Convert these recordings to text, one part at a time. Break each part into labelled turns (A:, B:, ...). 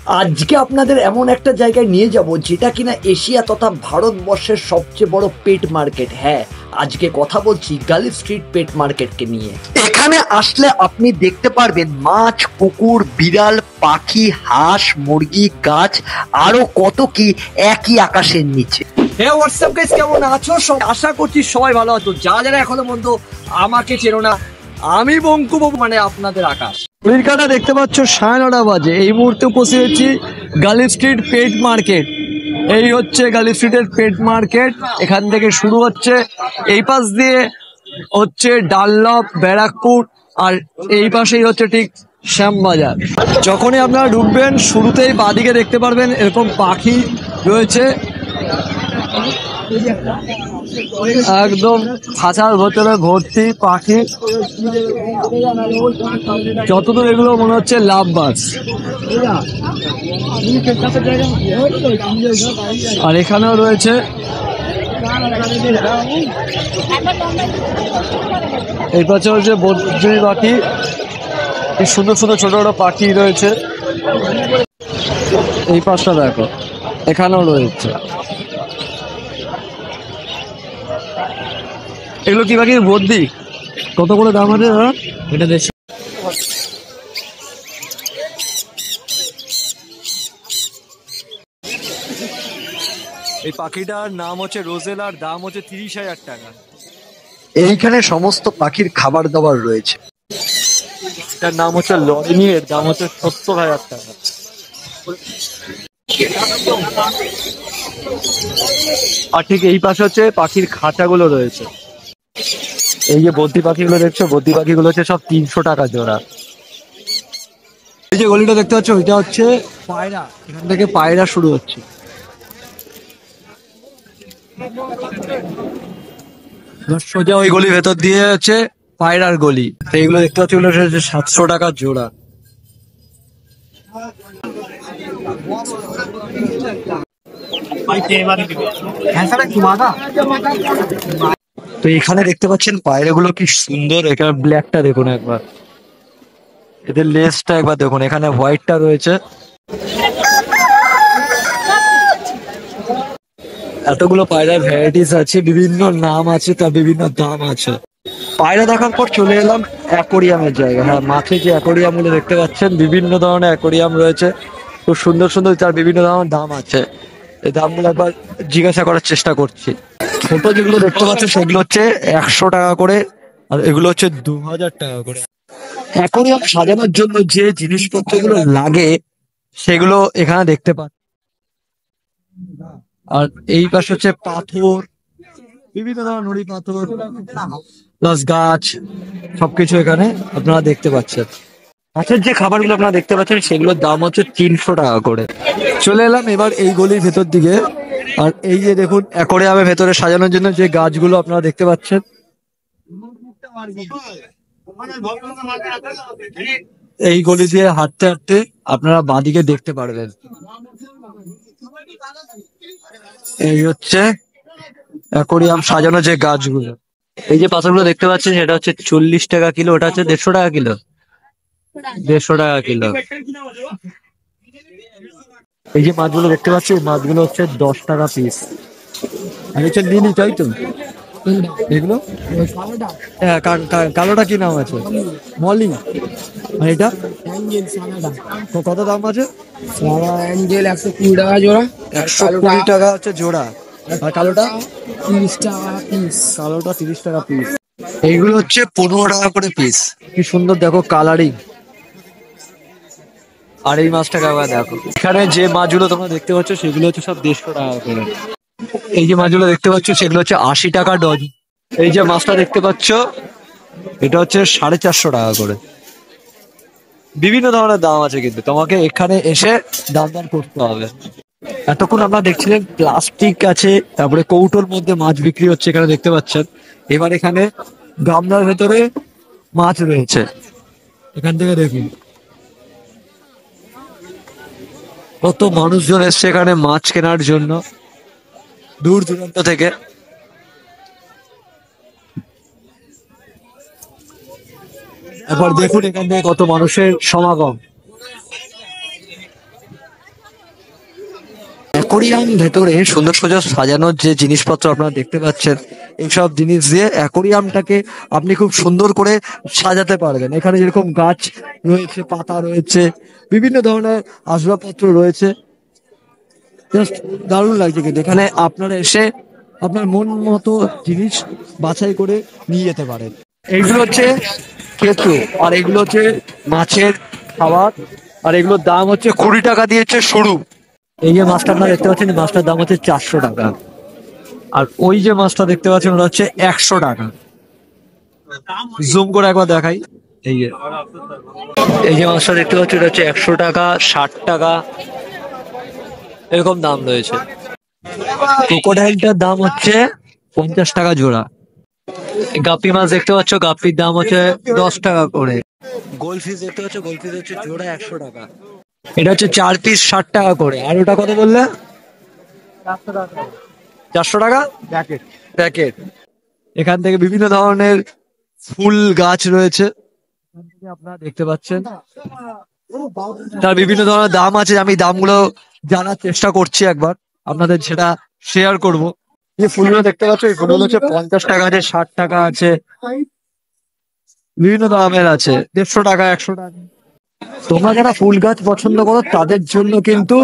A: আজকে আপনাদের এমন একটা জায়গায় নিয়ে যাব যেটা কিনা এশিয়া তথা ভারতবর্ষের সবচেয়ে বড় পেট মার্কেট। হ্যাঁ, আজকে কথা বলছি গালি স্ট্রিট পেট মার্কেটকে নিয়ে। এখানে আসলে আপনি দেখতে পারবেন মাছ, কুকুর, বিড়াল, পাখি, হাঁস, মুরগি, গাছ, আরো কত কি একই আকাশের নিচে। হ্যাঁ, হোয়াটসঅ্যাপ গাইস, কেমন আছো? আশা করছি সবাই ভালো আছো। যারা এখনো পর্যন্ত আমাকে চেনো না, আমি বঙ্কু বাবু, মানে আপনাদের আকাশ। ঘড়ির দেখতে পাচ্ছ 9:30 বাজে। এই মুহূর্তে উপস্থিত হচ্ছি গালি স্ট্রিট পেট মার্কেট। এই হচ্ছে গালি স্ট্রিটের পেট মার্কেট। এখান থেকে শুরু হচ্ছে, এই পাশ দিয়ে হচ্ছে ডানলপ, ব্যারাকপুর, আর এই পাশেই হচ্ছে ঠিক শ্যামবাজার। যখনই আপনারা ঢুকবেন শুরুতেই বাঁদিকে দেখতে পারবেন এরকম পাখি রয়েছে, একদম খাঁচার ভেতরে ভর্তি পাখি। যতদূর এগুলো মনে হচ্ছে লাভ বাস। আর এখানেও রয়েছে এই পাশে হচ্ছে বদ্রি পাখি, সুন্দর সুন্দর ছোট ছোট পাখি রয়েছে। এই পাশটা দেখো, এখানেও রয়েছে। এগুলো কি পাখির বদ্রি? কত করে দাম আছে এটা দেখছি। এই পাখিটার নাম হচ্ছে রোজেলার, দাম হচ্ছে 30,000 টাকা। এইখানে সমস্ত পাখির খাবার দাবার রয়েছে। এটার নাম হচ্ছে লরিনি, এর দাম হচ্ছে 70,000 টাকা। আর ঠিক এই পাশে হচ্ছে পাখির খাঁচাগুলো রয়েছে। এই যে বদ্রি পাখিগুলো দেখছো, বদ্রি পাখিগুলো হচ্ছে সব 300 টাকা জোড়া। এই যে গলিটা দেখতে পাচ্ছ, ওইটা হচ্ছে পায়রা। এখান থেকে পায়রা শুরু হচ্ছে। সোজা ওই গলির ভেতর দিয়ে হচ্ছে পায়রার গলি। তো এইগুলো দেখতে পাচ্ছ, এগুলো হচ্ছে 700 টাকা জোড়া। তো এখানে দেখতে পাচ্ছেন পায়রাগুলো কি সুন্দর। এখানে ব্ল্যাকটা দেখুন একবার, এদের লেজটা একবার দেখুন, এখানে হোয়াইটটা রয়েছে। এতগুলো পায়রার ভ্যারাইটিস আছে, বিভিন্ন নাম আছে, তার বিভিন্ন দাম আছে। পায়রা দেখার পর চলে এলাম অ্যাকোরিয়ামের জায়গা। হ্যাঁ, মাঠে যে অ্যাকোরিয়াম গুলো দেখতে পাচ্ছেন, বিভিন্ন ধরনের অ্যাকোরিয়াম রয়েছে, খুব সুন্দর সুন্দর, তার বিভিন্ন ধরনের দাম আছে। এই দামগুলো একবার জিজ্ঞাসা করার চেষ্টা করছি। ছোট যেগুলো দেখতে পাচ্ছেন সেগুলো হচ্ছে 100 টাকা করে, আর এগুলো হচ্ছে 2000 টাকা করে। অ্যাকোরিয়াম সাজানোর জন্য যে জিনিসপত্রগুলো লাগে সেগুলো এখানে দেখতে পাচ্ছেন। আর এই পাশে হচ্ছে পাথর, বিভিন্ন ধরনের নুড়ি পাথর প্লাস গাছ, সবকিছু এখানে আপনারা দেখতে পাচ্ছেন। মাছের যে খাবারগুলো আপনারা দেখতে পাচ্ছেন সেগুলোর দাম হচ্ছে 300 টাকা করে। চলে এলাম এবার এই গলির ভেতর দিকে। আর এই যে দেখুন অ্যাকোরিয়ামের ভেতরে সাজানোর জন্য যে গাছগুলো আপনারা দেখতে পাচ্ছেন, এই গলি দিয়ে হাঁটতে হাঁটতে আপনারা বাঁদিকে দেখতে পারবেন। এই হচ্ছে অ্যাকোরিয়াম সাজানো যে গাছগুলো। এই যে পাথরগুলো দেখতে পাচ্ছেন সেটা হচ্ছে 40 টাকা কিলো, ওটা হচ্ছে 150 টাকা কিলো। 150 টাকা কিলো। এই যে মাছগুলো দেখতে পাচ্ছি, মাছগুলো হচ্ছে 10 টাকা পিস। আর হচ্ছে লিলি, তাই তো? এগুলো হ্যাঁ, কালোটা কি নাম আছে? মলি। আর এটা কত দাম আছে?
B: 120 টাকা জোড়া।
A: 120 টাকা হচ্ছে জোড়া। আর কালোটা
B: 30 টাকা পিস।
A: কালোটা 30 টাকা পিস। এইগুলো হচ্ছে 15 টাকা করে পিস। কি সুন্দর দেখো কালারিং। আর এই মাছটাকে আবার দেখো, এখানে যে মাছগুলো তোমরা দেখতে পাচ্ছ সেগুলো হচ্ছে সব 150 টাকা করে। এই যে মাছগুলো দেখতে পাচ্ছ সেগুলো হচ্ছে 80 টাকা ডজন। এই যে মাছটা দেখতে পাচ্ছ এটা হচ্ছে 450 টাকা করে। বিভিন্ন ধরনের দাম আছে, কিন্তু তোমাকে এখানে এসে দাম দাম করতে হবে। এতক্ষণ আমরা দেখছিলেন প্লাস্টিক আছে, তারপরে কৌটোর মধ্যে মাছ বিক্রি হচ্ছে এখানে দেখতে পাচ্ছেন। এবার এখানে গামলার ভেতরে মাছ রয়েছে। এখান থেকে দেখুন কত মানুষজন এসছে এখানে মাছ কেনার জন্য, দূর দূরান্ত থেকে। এবার দেখুন এখান থেকে কত মানুষের সমাগম। অ্যাকোরিয়াম ভেতরে সুন্দর সুন্দর সাজানোর যে জিনিসপত্র আপনারা দেখতে পাচ্ছেন, এইসব জিনিস দিয়ে অ্যাকোরিয়ামটাকে আপনি খুব সুন্দর করে সাজাতে পারবেন। এখানে যেরকম গাছ রয়েছে, পাতা রয়েছে, বিভিন্ন ধরনের আসবাবপত্র রয়েছে, জাস্ট দারুণ লাগছে। কিন্তু এখানে আপনারা এসে আপনার মন মতো জিনিস বাছাই করে নিয়ে যেতে পারেন। এইগুলো হচ্ছে কেঁচো, আর এগুলো হচ্ছে মাছের খাবার, আর এগুলোর দাম হচ্ছে 20 টাকা দিয়ে হচ্ছে শুরু। এই যে মাছটা আপনারা দেখতে পাচ্ছেন, মাছটার দাম হচ্ছে 400 টাকা। আর ওই যে মাছটা দেখতে পাচ্ছেন ওটা হচ্ছে 100 টাকা। জুম করে একবার দেখাই। এই যে মাছটা দেখতে পাচ্ছেন এটা হচ্ছে 100 টাকা, 60 টাকা, এরকম দাম রয়েছে। ক্রোকোডাইলটার দাম হচ্ছে 50 টাকা জোড়া। গাপ্পি মাছ দেখতে পাচ্ছ, গাপ্পির দাম হচ্ছে 10 টাকা করে। গোলফিশ দেখতে পাচ্ছ, গোলফিশ হচ্ছে জোড়া 100 টাকা। এটা হচ্ছে 4 পিস 60 টাকা করে। আর ওটা কত বললে? 400 টাকা প্যাকেট। এখান থেকে বিভিন্ন ধরনের ফুল গাছ রয়েছে, আপনারা দেখতে পাচ্ছেন। তার বিভিন্ন ধরনের দাম আছে, আমি দামগুলো জানার চেষ্টা করছি, একবার আপনাদের সেটা শেয়ার করব। এই ফুলগুলো দেখতে পাচ্ছ, এই ফুলগুলো হচ্ছে 50 টাকা আছে, 60 টাকা আছে, বিভিন্ন দামের আছে, 150 টাকা, 100 টাকা। তোমরা যারা ফুল গাছ পছন্দ করো তাদের জন্য কিন্তু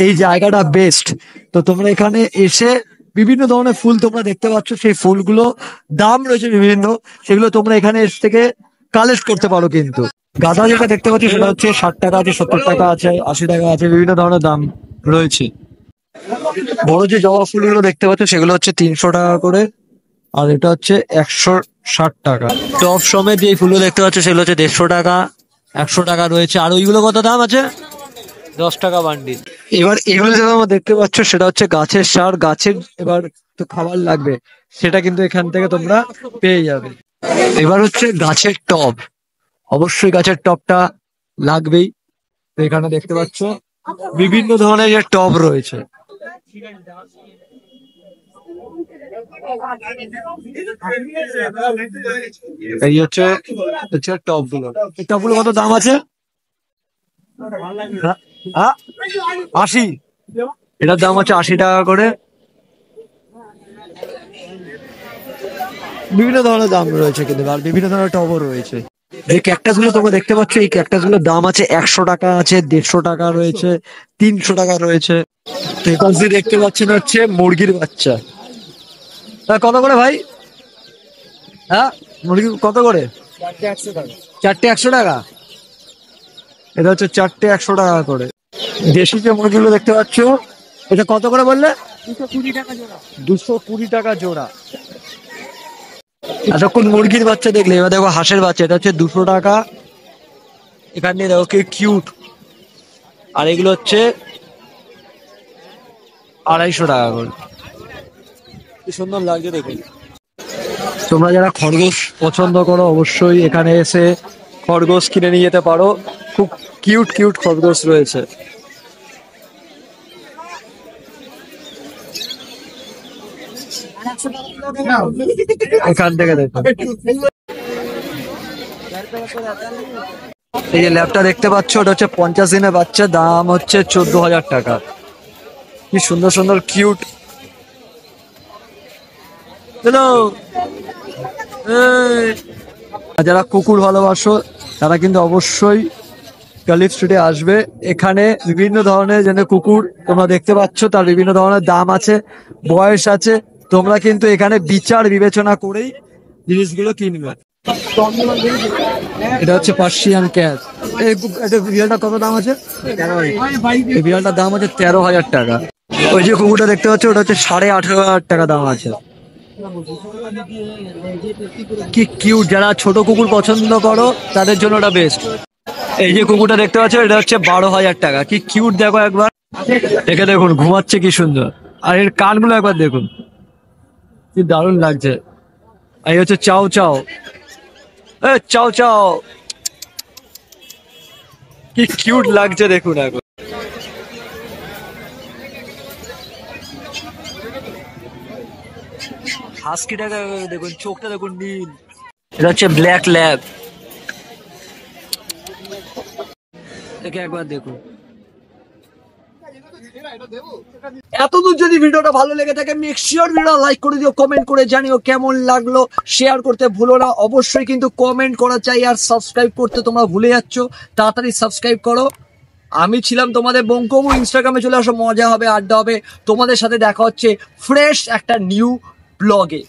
A: এই জায়গাটা বেস্ট। তো তোমরা এখানে এসে বিভিন্ন ধরনের ফুল তোমরা দেখতে পাচ্ছ, সেই ফুলগুলো দাম রয়েছে বিভিন্ন, সেগুলো তোমরা এখানে এসে থেকে কালেক্ট করতে পারো। কিন্তু গাঁদা যেটা দেখতে পাচ্ছি সেটা হচ্ছে 60 টাকা আছে, 70 টাকা আছে, 80 টাকা আছে, বিভিন্ন ধরনের দাম রয়েছে। বড় যে জবা ফুলগুলো দেখতে পাচ্ছ সেগুলো হচ্ছে 300 টাকা করে, আর এটা হচ্ছে 160 টাকা। টপ সমেত যে ফুলগুলো দেখতে পাচ্ছ সেগুলো হচ্ছে 150 টাকা, 100 টাকা রয়েছে। আর ওইগুলো কত দাম আছে? 10 টাকা বান্ডিল। এবার এগুলো যেটা আমরা দেখতে পাচ্ছ সেটা হচ্ছে গাছের সার। গাছের এবার তো খাবার লাগবে, সেটা কিন্তু এখান থেকে তোমরা পেয়ে যাবে। এবার হচ্ছে গাছের টব, অবশ্যই গাছের টবটা লাগবেই। তো এখানে দেখতে পাচ্ছ বিভিন্ন ধরনের যে টব রয়েছে। এই হচ্ছে টবগুলো। এই টবগুলো কত দাম আছে? 80। এটার দাম হচ্ছে 80 টাকা করে। বিভিন্ন ধরনের দাম রয়েছে কিন্তু, আর বিভিন্ন ধরনের টবও রয়েছে। এই ক্যাকটাস গুলো তোমরা দেখতে পাচ্ছ, এই ক্যাকটাস গুলোর দাম আছে 100 টাকা আছে, 150 টাকা রয়েছে, 300 টাকা রয়েছে। তো এই পাশ দিয়ে দেখতে পাচ্ছেন হচ্ছে মুরগির বাচ্চা। কত করে ভাই? হ্যাঁ, মুরগি কত করে? 4টে 100 টাকা। এটা হচ্ছে 4টে 100 টাকা করে। দেশি যে মুরগিগুলো দেখতে পাচ্ছ, এটা কত করে বললে? 220 টাকা জোড়া। এতক্ষণ মুরগির বাচ্চা দেখলে, এবার দেখো হাঁসের বাচ্চা। এটা হচ্ছে 200 টাকা। এখানে দেখো কি কিউট। আর এগুলো হচ্ছে 250 টাকা করে। কি সুন্দর লাগছে দেখুন। তোমরা যারা খরগোশ পছন্দ করো অবশ্যই এখানে এসে খরগোশ কিনে নিয়ে যেতে পারো। খুব কিউট কিউট খরগোশ রয়েছে। এখান থেকে দেখুন, এই যে ল্যাবটা দেখতে পাচ্ছ, ওটা হচ্ছে 50 দিনের বাচ্চা, দাম হচ্ছে 14,000 টাকা। কি সুন্দর সুন্দর কিউট। যারা কুকুর ভালোবাসো তারা কিন্তু অবশ্যই গালিফ স্ট্রিটে আসবে। এখানে বিভিন্ন ধরনের যেন কুকুর তোমরা দেখতে পাচ্ছ, তার বিভিন্ন ধরনের দাম আছে, বয়স আছে। তোমরা কিন্তু এখানে বিচার বিবেচনা করেই জিনিসগুলো কিনবে। এটা হচ্ছে পার্সিয়ান ক্যাট। এই বিড়ালটা কত দাম আছে? এই বিড়ালটার দাম হচ্ছে 13,000 টাকা। ওই যে কুকুরটা দেখতে পাচ্ছ ওটা হচ্ছে 18,500 টাকা দাম আছে। কি কিউট। যারা ছোট কুকুর পছন্দ করো তাদের জন্য এটা বেস্ট। এই যে কুকুরটা দেখতে পাচ্ছ এটা হচ্ছে 12,000 টাকা। কি কিউট দেখো একবার, একে দেখুন ঘুমাচ্ছে কি সুন্দর। আর এর কানগুলো একবার দেখুন, কি দারুণ লাগছে। এই হচ্ছে চাও চাও। চাও চাও, কি কিউট লাগছে দেখুন একবার। হাস্কিটাকে দেখুন, চোখটা দেখুন নীল। এটা হচ্ছে ব্ল্যাক ল্যাব। একে একবার দেখুন। এতদূর যদি ভিডিওটা ভালো লেগে থাকে মেক শিওর ভিডিও লাইক করে দিও, কমেন্ট করে জানিও কেমন লাগলো, শেয়ার করতে ভুলো না, অবশ্যই কিন্তু কমেন্ট করা চাই, আর সাবস্ক্রাইব করতে তোমরা ভুলে যাচ্ছ, তাড়াতাড়ি সাবস্ক্রাইব করো। আমি ছিলাম তোমাদের বঙ্কবু, ইনস্টাগ্রামে চলে আসো, মজা হবে, আড্ডা হবে, তোমাদের সাথে দেখা হচ্ছে ফ্রেশ একটা নিউ ব্লগে।